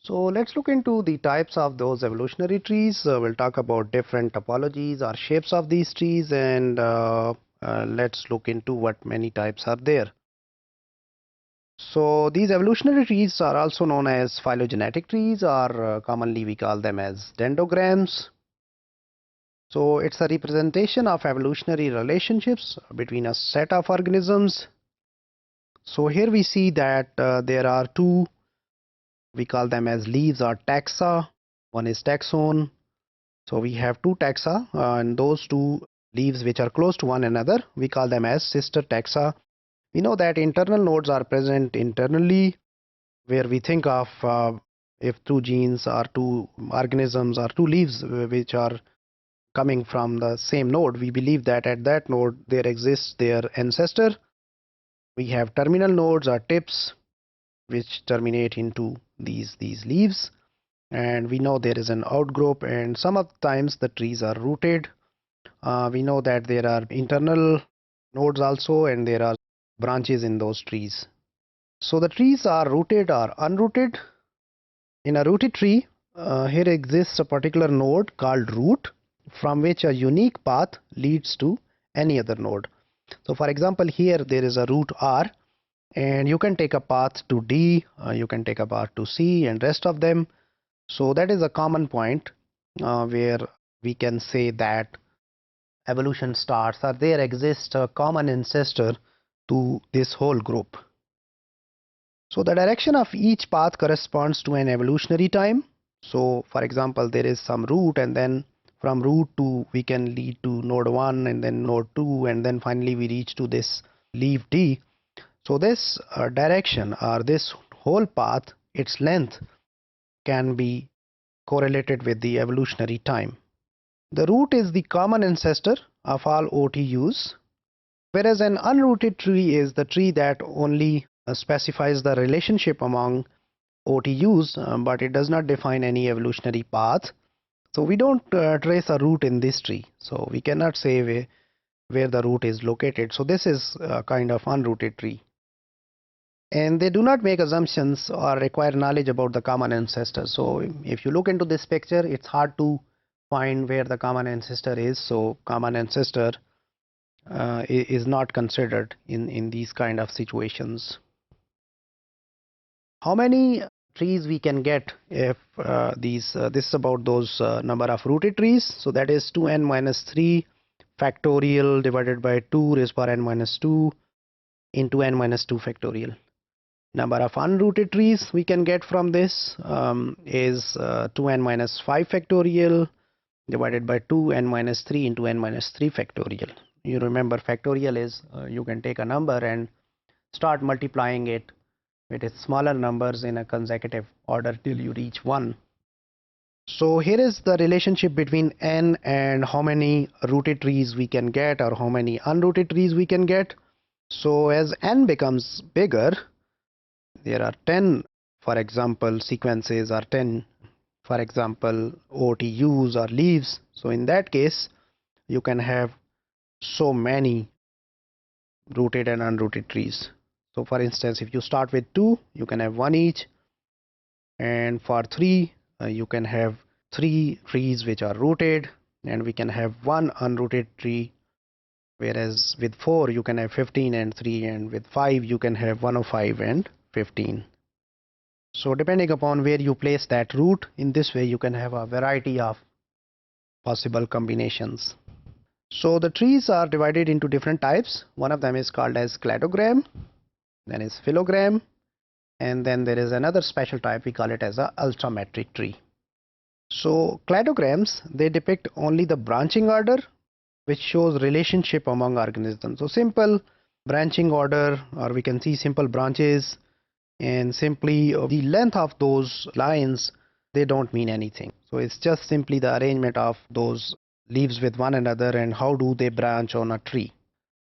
So let's look into the types of those evolutionary trees. We'll talk about different topologies or shapes of these trees, and let's look into what many types are there. So these evolutionary trees are also known as phylogenetic trees, or commonly we call them as dendrograms. So it's a representation of evolutionary relationships between a set of organisms. So here we see that there are two, we call them as leaves or taxa. One is taxon. So we have two taxa, and those two leaves which are close to one another, we call them as sister taxa. We know that internal nodes are present internally, where we think of if two genes or two organisms or two leaves which are coming from the same node, we believe that at that node there exists their ancestor. We have terminal nodes or tips which terminate into these leaves, and we know there is an outgrowth, and some of the times the trees are rooted. We know that there are internal nodes also, and there are branches in those trees. So the trees are rooted or unrooted. In a rooted tree, here exists a particular node called root, from which a unique path leads to any other node. So for example, here there is a root R, and you can take a path to D, you can take a path to C, and rest of them. So that is a common point where we can say that evolution starts, or there exists a common ancestor to this whole group. So the direction of each path corresponds to an evolutionary time. So for example, there is some root, and then from root to we can lead to node 1, and then node 2, and then finally we reach to this leaf D. So this direction, or this whole path, its length can be correlated with the evolutionary time. The root is the common ancestor of all OTUs, whereas an unrooted tree is the tree that only specifies the relationship among OTUs, but it does not define any evolutionary path. So we don't trace a root in this tree, so we cannot say where the root is located. So this is a kind of unrooted tree. And they do not make assumptions or require knowledge about the common ancestor. So if you look into this picture, it's hard to find where the common ancestor is. So common ancestor is not considered in these kind of situations. How many trees we can get if this is about those number of rooted trees? So that is 2n minus 3 factorial divided by 2 raised power n minus 2 into n minus 2 factorial. Number of unrooted trees we can get from this is 2n minus 5 factorial divided by 2n minus 3 into n minus 3 factorial. You remember factorial is you can take a number and start multiplying it with its smaller numbers in a consecutive order till you reach 1. So here is the relationship between n and how many rooted trees we can get, or how many unrooted trees we can get. So as n becomes bigger, there are 10, for example, sequences, or 10, for example, OTUs or leaves. So in that case, you can have so many rooted and unrooted trees. So for instance, if you start with 2, you can have 1 each, and for 3, you can have 3 trees which are rooted, and we can have 1 unrooted tree, whereas with 4 you can have 15 and 3, and with 5 you can have 105 and 15. So depending upon where you place that root, in this way you can have a variety of possible combinations. So the trees are divided into different types. One of them is called as cladogram, then is phylogram, and then there is another special type, we call it as a ultrametric tree. So cladograms, they depict only the branching order, which shows relationship among organisms. So simple branching order, or we can see simple branches, and simply the length of those lines, they don't mean anything. So it's just simply the arrangement of those leaves with one another and how do they branch on a tree.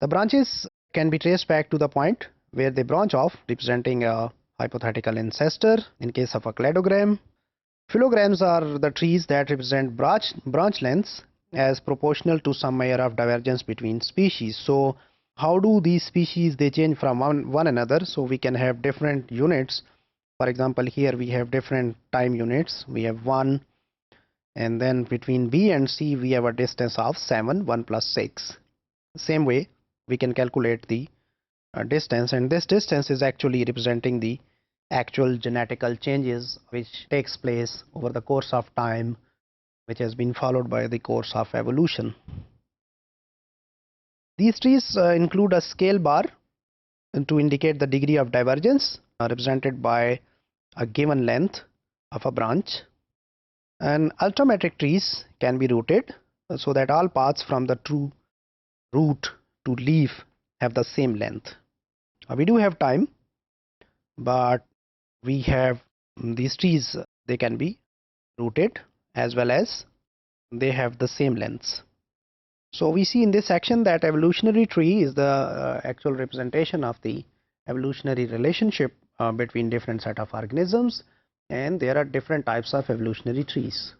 The branches can be traced back to the point where they branch off, representing a hypothetical ancestor in case of a cladogram. Phylograms are the trees that represent branch lengths as proportional to some measure of divergence between species. So how do these species they change from one another? So we can have different units For example, here we have different time units. We have 1, and then between B and C we have a distance of 7, 1 plus 6. Same way we can calculate the distance, and this distance is actually representing the actual genetical changes which takes place over the course of time, which has been followed by the course of evolution. These trees include a scale bar to indicate the degree of divergence represented by a given length of a branch, and ultrametric trees can be rooted so that all paths from the true root to leaf have the same length. We do have time, but we have these trees, they can be rooted as well as they have the same lengths. So we see in this section that evolutionary tree is the actual representation of the evolutionary relationship between different set of organisms, and there are different types of evolutionary trees.